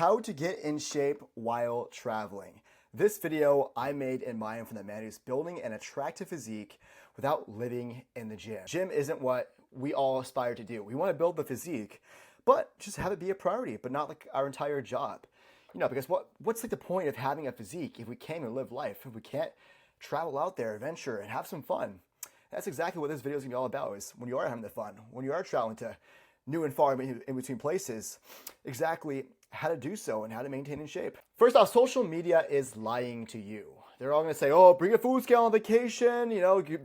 How to get in shape while traveling. This video I made in mind from the man who's building an attractive physique without living in the gym. Gym isn't what we all aspire to do. We want to build the physique, but just have it be a priority, but not like our entire job. Because what's like the point of having a physique if we can't even live life, if we can't travel out there, adventure, and have some fun? That's exactly what this video is going to be all about, is when you are having the fun, when you are traveling to new and far in between places, exactly how to do so and how to maintain in shape. First off, social media is lying to you. They're all going to say, oh, bring a food scale on vacation,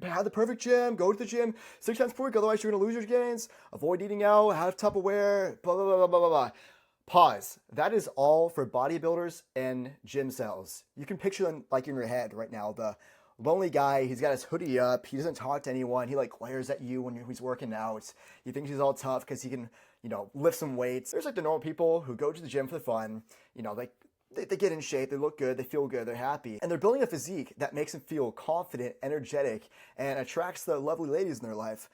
have the perfect gym, go to the gym 6 times per week, otherwise you're going to lose your gains, avoid eating out, have Tupperware, blah, blah, blah, blah, blah, blah. Pause. That is all for bodybuilders and gym cells. You can picture them like in your head right now. The lonely guy, he's got his hoodie up, he doesn't talk to anyone, he like glares at you when he's working out. He thinks he's all tough because he can, lift some weights. There's like the normal people who go to the gym for the fun, they get in shape, they look good, they feel good, they're happy. And they're building a physique that makes them feel confident, energetic, and attracts the lovely ladies in their life.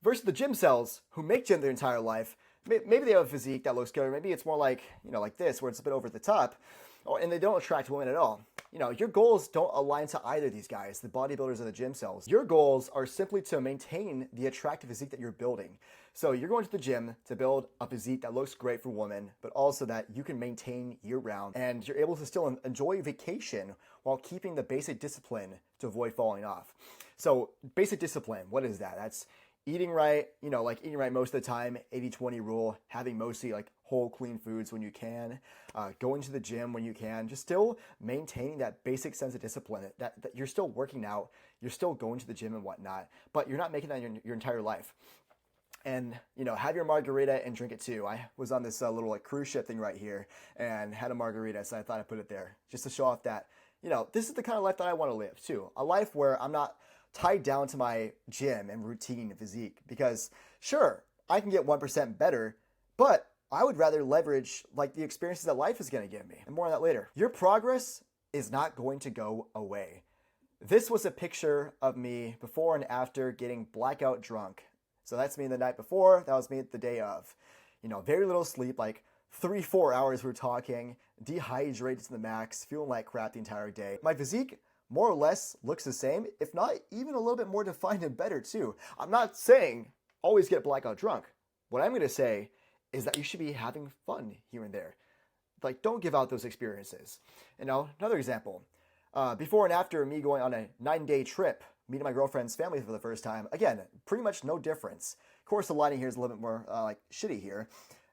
Versus the gym cells who make gym their entire life. Maybe they have a physique that looks good, or maybe it's more like, like this, where it's a bit over the top, and they don't attract women at all. Your goals don't align to either of these guys, the bodybuilders and the gym cells. Your goals are simply to maintain the attractive physique that you're building. So you're going to the gym to build a physique that looks great for women, but also that you can maintain year-round, and you're able to still enjoy vacation while keeping the basic discipline to avoid falling off. So basic discipline, what is that? That's eating right, eating right most of the time, 80-20 rule, having mostly like whole clean foods when you can, going to the gym when you can, just still maintaining that basic sense of discipline, that you're still working out, you're still going to the gym and whatnot, but you're not making that your entire life. And, have your margarita and drink it too. I was on this little like cruise ship thing right here and had a margarita, so I thought I'd put it there just to show off that, this is the kind of life that I want to live too. A life where I'm not tied down to my gym and routine and physique, because sure, I can get 1% better, but I would rather leverage like the experiences that life is going to give me. And more on that later. Your progress is not going to go away. This was a picture of me before and after getting blackout drunk. So that's me the night before, that was me the day of. Very little sleep, like 3-4 hours we're talking, dehydrated to the max, feeling like crap the entire day. My physique more or less looks the same, if not even a little bit more defined and better too. I'm not saying always get blackout drunk. What I'm going to say is that you should be having fun here and there. Like, don't give out those experiences. Another example, before and after me going on a 9-day trip, meeting my girlfriend's family for the first time, again, pretty much no difference. Of course, the lighting here is a little bit more shitty here,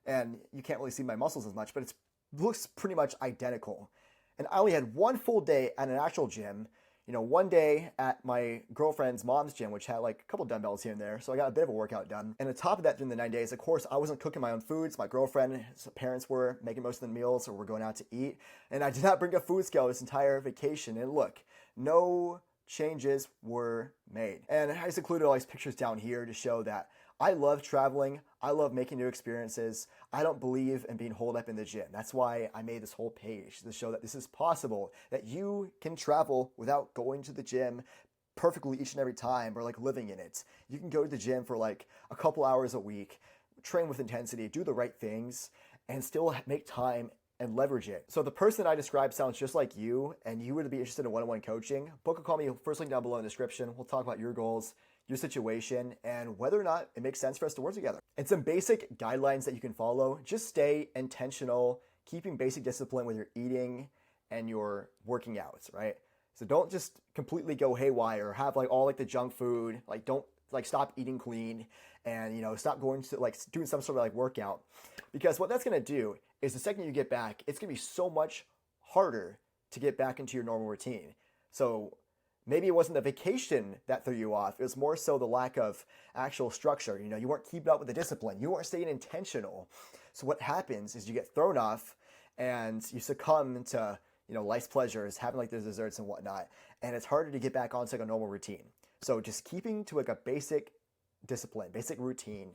and you can't really see my muscles as much, but it looks pretty much identical. And I only had one full day at an actual gym, one day at my girlfriend's mom's gym, which had like a couple dumbbells here and there. So I got a bit of a workout done. And on top of that, during the 9 days, of course, I wasn't cooking my own foods. My girlfriend's parents were making most of the meals, or we're going out to eat. And I did not bring a food scale this entire vacation. And look, no changes were made. And I just included all these pictures down here to show that I love traveling. I love making new experiences. I don't believe in being holed up in the gym. That's why I made this whole page, to show that this is possible, that you can travel without going to the gym perfectly each and every time, or like living in it. You can go to the gym for like a couple hours a week, train with intensity, do the right things, and still make time and leverage it. So the person I described sounds just like you, and you would be interested in one-on-one coaching. Book a call me, first link down below in the description. We'll talk about your goals, your situation, and whether or not it makes sense for us to work together. And some basic guidelines that you can follow. Just stay intentional, keeping basic discipline with your eating and your working out, right? So don't just completely go haywire, or have like all like the junk food, like don't like stop eating clean, and stop going to like doing some sort of like workout, because what that's going to do is the second you get back, it's going to be so much harder to get back into your normal routine. So maybe it wasn't the vacation that threw you off. It was more so the lack of actual structure. You weren't keeping up with the discipline. You weren't staying intentional. So what happens is you get thrown off and you succumb to, life's pleasures, having like the desserts and whatnot. And it's harder to get back onto like a normal routine. So just keeping to like a basic discipline, basic routine,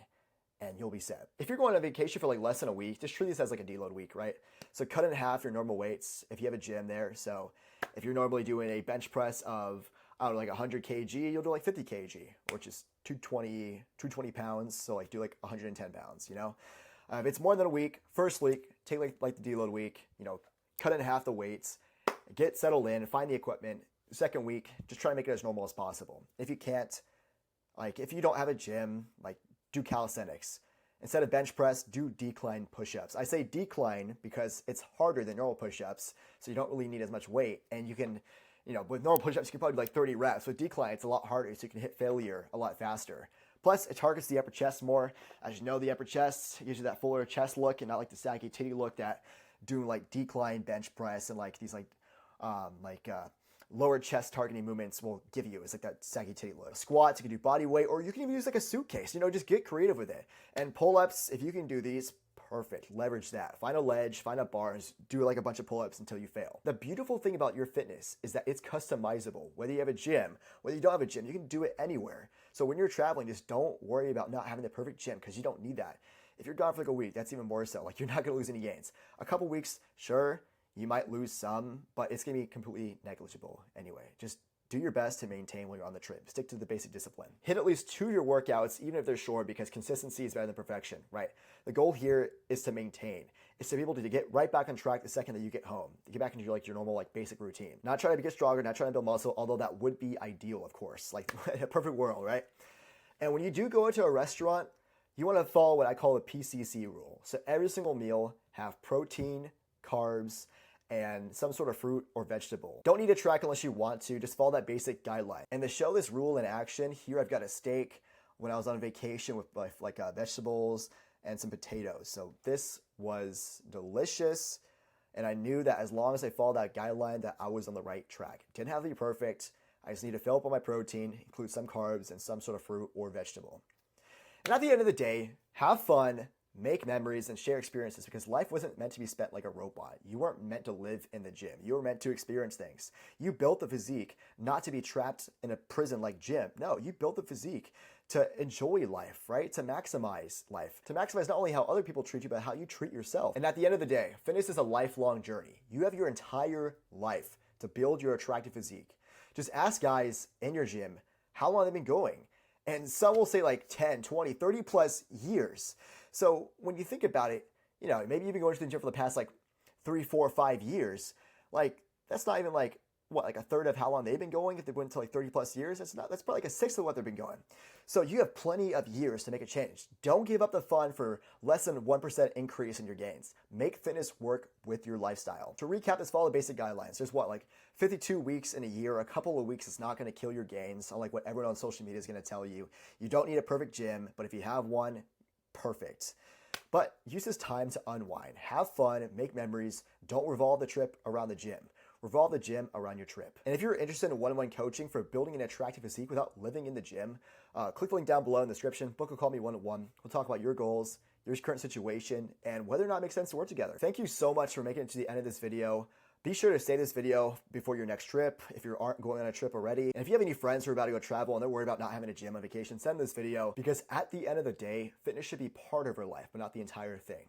and you'll be set. If you're going on vacation for like less than a week, just treat this as like a deload week, right? So cut in half your normal weights if you have a gym there. So if you're normally doing a bench press of, I don't know, like 100 kg, you'll do like 50 kg, which is 220 pounds. So like do like 110 pounds, If it's more than a week, first week, take like the deload week, cut in half the weights, get settled in, find the equipment. Second week, just try to make it as normal as possible. If you can't, if you don't have a gym, do calisthenics. Instead of bench press, do decline push-ups. I say decline because it's harder than normal push-ups, so you don't really need as much weight. And you can, with normal push-ups, you can probably do 30 reps. With decline, it's a lot harder, so you can hit failure a lot faster. Plus, it targets the upper chest more. As you know, the upper chest gives you that fuller chest look and not like the saggy titty look that doing decline bench press and these lower chest targeting movements will give you. It's like that saggy titty look. Squats, you can do body weight, or you can even use a suitcase. Just get creative with it. And pull-ups, if you can do these, perfect. Leverage that. Find a ledge, find a bar, and do a bunch of pull-ups until you fail. The beautiful thing about your fitness is that it's customizable. Whether you have a gym, whether you don't have a gym, you can do it anywhere. So when you're traveling, just don't worry about not having the perfect gym because you don't need that. If you're gone for a week, that's even more so. You're not going to lose any gains. A couple weeks, sure, you might lose some, but it's going to be completely negligible anyway. Just do your best to maintain when you're on the trip. Stick to the basic discipline. Hit at least 2 of your workouts, even if they're short, because consistency is better than perfection, right? The goal here is to maintain. It's to be able to get right back on track the second that you get home. To get back into your normal basic routine. Not trying to get stronger, not trying to build muscle, although that would be ideal, of course. In a perfect world, right? And when you do go into a restaurant, you want to follow what I call the PCC rule. So every single meal have protein, carbs, and some sort of fruit or vegetable. Don't need to track unless you want to, just follow that basic guideline. And to show this rule in action, here I've got a steak when I was on vacation with vegetables and some potatoes. So this was delicious, and I knew that as long as I followed that guideline that I was on the right track. Didn't have to be perfect, I just need to fill up on my protein, include some carbs and some sort of fruit or vegetable. And at the end of the day, have fun, make memories, and share experiences because life wasn't meant to be spent like a robot. You weren't meant to live in the gym. You were meant to experience things. You built the physique not to be trapped in a prison like gym. No, you built the physique to enjoy life, right? To maximize life. To maximize not only how other people treat you, but how you treat yourself. And at the end of the day, fitness is a lifelong journey. You have your entire life to build your attractive physique. Just ask guys in your gym how long they've been going. And some will say 10, 20, 30 plus years. So when you think about it, maybe you've been going to the gym for the past 3, 4, 5 years. That's not even a third of how long they've been going. If they went to 30 plus years, that's probably a sixth of what they've been going. So you have plenty of years to make a change. Don't give up the fun for less than 1% increase in your gains. Make fitness work with your lifestyle. To recap, just follow the basic guidelines. There's 52 weeks in a year. A couple of weeks is not going to kill your gains, unlike what everyone on social media is going to tell you. You don't need a perfect gym, but if you have one, perfect. But use this time to unwind, have fun, make memories. Don't revolve the trip around the gym. Revolve the gym around your trip. And if you're interested in one-on-one coaching for building an attractive physique without living in the gym, click the link down below in the description. Book or call me one-on-one. We'll talk about your goals, your current situation, and whether or not it makes sense to work together. Thank you so much for making it to the end of this video. Be sure to save this video before your next trip if you aren't going on a trip already. And if you have any friends who are about to go travel and they're worried about not having a gym on vacation, send this video because at the end of the day, fitness should be part of your life, but not the entire thing.